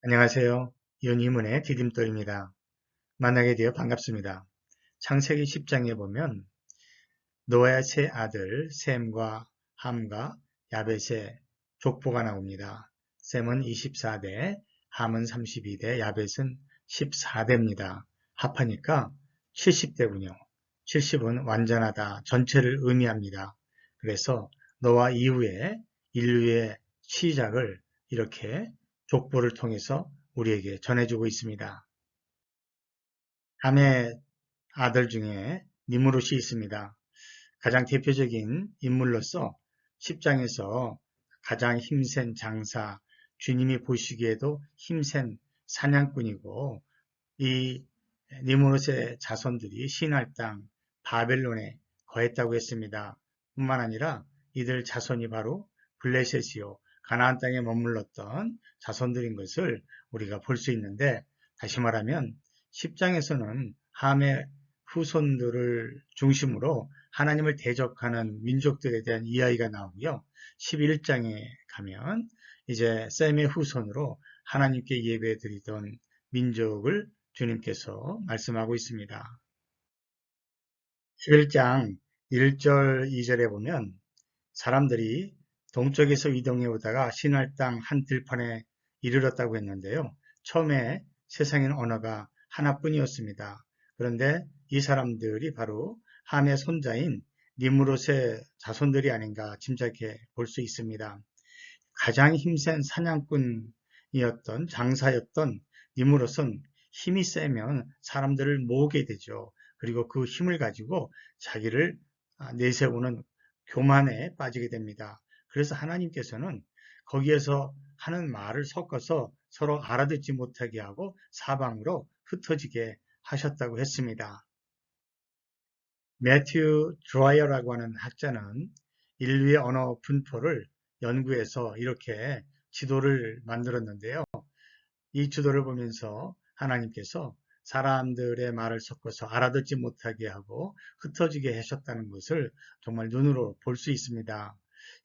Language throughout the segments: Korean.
안녕하세요. 윤희문의 디딤돌입니다. 만나게 되어 반갑습니다. 창세기 10장에 보면 노아의 세 아들 셈과 함과 야벳의 족보가 나옵니다. 셈은 24대, 함은 32대, 야벳은 14대입니다. 합하니까 70대군요. 70은 완전하다, 전체를 의미합니다. 그래서 노아 이후에 인류의 시작을 이렇게 족보를 통해서 우리에게 전해주고 있습니다. 함의 아들 중에 니므롯이 있습니다. 가장 대표적인 인물로서 10장에서 가장 힘센 장사, 주님이 보시기에도 힘센 사냥꾼이고, 이 니므롯의 자손들이 신할 땅 바벨론에 거했다고 했습니다. 뿐만 아니라 이들 자손이 바로 블레셋이요 가나안 땅에 머물렀던 자손들인 것을 우리가 볼 수 있는데, 다시 말하면 10장에서는 함의 후손들을 중심으로 하나님을 대적하는 민족들에 대한 이야기가 나오고요. 11장에 가면 이제 셈의 후손으로 하나님께 예배드리던 민족을 주님께서 말씀하고 있습니다. 11장 1절 2절에 보면 사람들이 동쪽에서 이동해 오다가 신할 땅 한 들판에 이르렀다고 했는데요. 처음에 세상에는 언어가 하나뿐이었습니다. 그런데 이 사람들이 바로 함의 손자인 니므롯의 자손들이 아닌가 짐작해 볼 수 있습니다. 가장 힘센 사냥꾼이었던 장사였던 니므롯은 힘이 세면 사람들을 모으게 되죠. 그리고 그 힘을 가지고 자기를 내세우는 교만에 빠지게 됩니다. 그래서 하나님께서는 거기에서 하는 말을 섞어서 서로 알아듣지 못하게 하고 사방으로 흩어지게 하셨다고 했습니다. 매튜 드라이어라고 하는 학자는 인류의 언어 분포를 연구해서 이렇게 지도를 만들었는데요. 이 지도를 보면서 하나님께서 사람들의 말을 섞어서 알아듣지 못하게 하고 흩어지게 하셨다는 것을 정말 눈으로 볼 수 있습니다.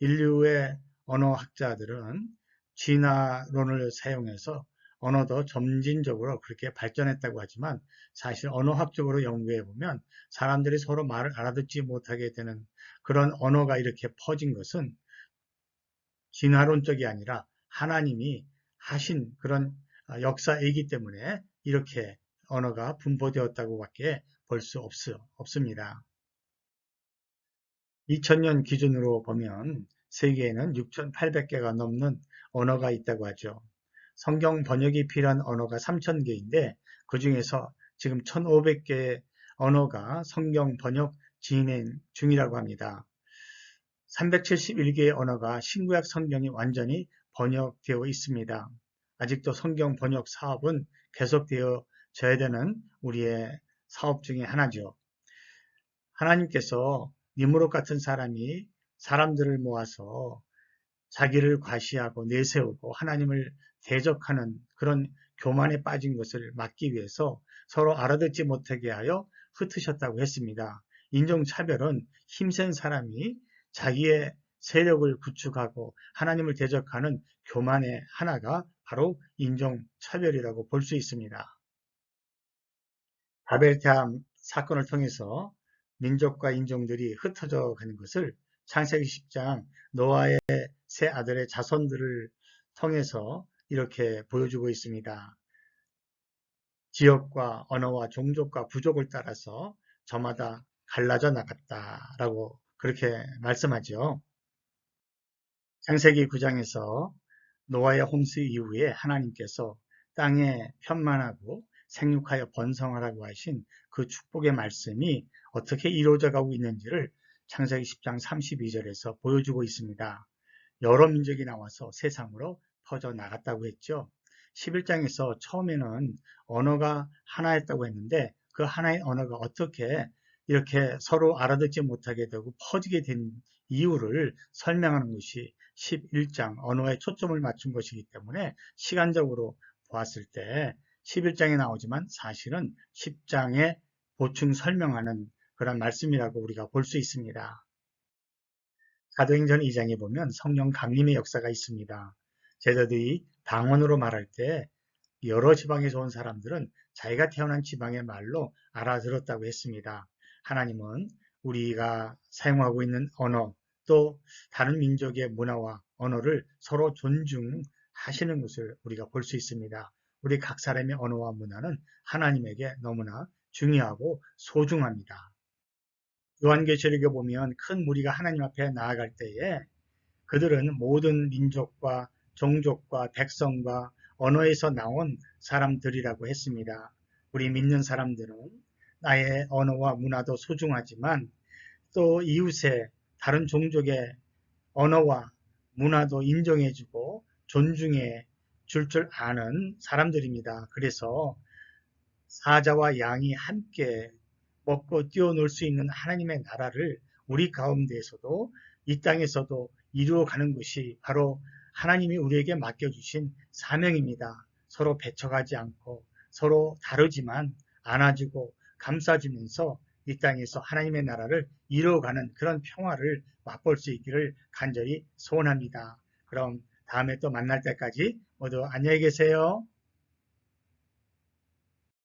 인류의 언어학자들은 진화론을 사용해서 언어도 점진적으로 그렇게 발전했다고 하지만 사실 언어학적으로 연구해 보면 사람들이 서로 말을 알아듣지 못하게 되는 그런 언어가 이렇게 퍼진 것은 진화론적이 아니라 하나님이 하신 그런 역사이기 때문에 이렇게 언어가 분포되었다고 밖에 볼 수 없습니다. 2000년 기준으로 보면 세계에는 6,800개가 넘는 언어가 있다고 하죠. 성경 번역이 필요한 언어가 3,000개인데 그 중에서 지금 1,500개의 언어가 성경 번역 진행 중이라고 합니다. 371개의 언어가 신구약 성경이 완전히 번역되어 있습니다. 아직도 성경 번역 사업은 계속되어져야 되는 우리의 사업 중에 하나죠. 하나님께서 니므롯 같은 사람이 사람들을 모아서 자기를 과시하고 내세우고 하나님을 대적하는 그런 교만에 빠진 것을 막기 위해서 서로 알아듣지 못하게 하여 흩으셨다고 했습니다. 인종차별은 힘센 사람이 자기의 세력을 구축하고 하나님을 대적하는 교만의 하나가 바로 인종차별이라고 볼 수 있습니다. 바벨탑 사건을 통해서 민족과 인종들이 흩어져 가는 것을 창세기 10장 노아의 세 아들의 자손들을 통해서 이렇게 보여주고 있습니다. 지역과 언어와 종족과 부족을 따라서 저마다 갈라져 나갔다라고 그렇게 말씀하죠. 창세기 9장에서 노아의 홍수 이후에 하나님께서 땅에 편만하고 생육하여 번성하라고 하신 그 축복의 말씀이 어떻게 이루어져 가고 있는지를 창세기 10장 32절에서 보여주고 있습니다. 여러 민족이 나와서 세상으로 퍼져 나갔다고 했죠. 11장에서 처음에는 언어가 하나였다고 했는데 그 하나의 언어가 어떻게 이렇게 서로 알아듣지 못하게 되고 퍼지게 된 이유를 설명하는 것이 11장 언어에 초점을 맞춘 것이기 때문에 시간적으로 보았을 때 11장에 나오지만 사실은 10장에 보충 설명하는 그런 말씀이라고 우리가 볼 수 있습니다. 사도행전 2장에 보면 성령 강림의 역사가 있습니다. 제자들이 방언으로 말할 때 여러 지방에서 온 사람들은 자기가 태어난 지방의 말로 알아들었다고 했습니다. 하나님은 우리가 사용하고 있는 언어, 또 다른 민족의 문화와 언어를 서로 존중하시는 것을 우리가 볼 수 있습니다. 우리 각 사람의 언어와 문화는 하나님에게 너무나 중요하고 소중합니다. 요한계시록에 보면 큰 무리가 하나님 앞에 나아갈 때에 그들은 모든 민족과 종족과 백성과 언어에서 나온 사람들이라고 했습니다. 우리 믿는 사람들은 나의 언어와 문화도 소중하지만 또 이웃의 다른 종족의 언어와 문화도 인정해주고 존중해 줄 아는 사람들입니다. 그래서 사자와 양이 함께 먹고 뛰어놀 수 있는 하나님의 나라를 우리 가운데에서도 이 땅에서도 이루어가는 것이 바로 하나님이 우리에게 맡겨주신 사명입니다. 서로 배척하지 않고 서로 다르지만 안아주고 감싸주면서 이 땅에서 하나님의 나라를 이루어가는 그런 평화를 맛볼 수 있기를 간절히 소원합니다. 그럼 다음에 또 만날 때까지 모두 안녕히 계세요.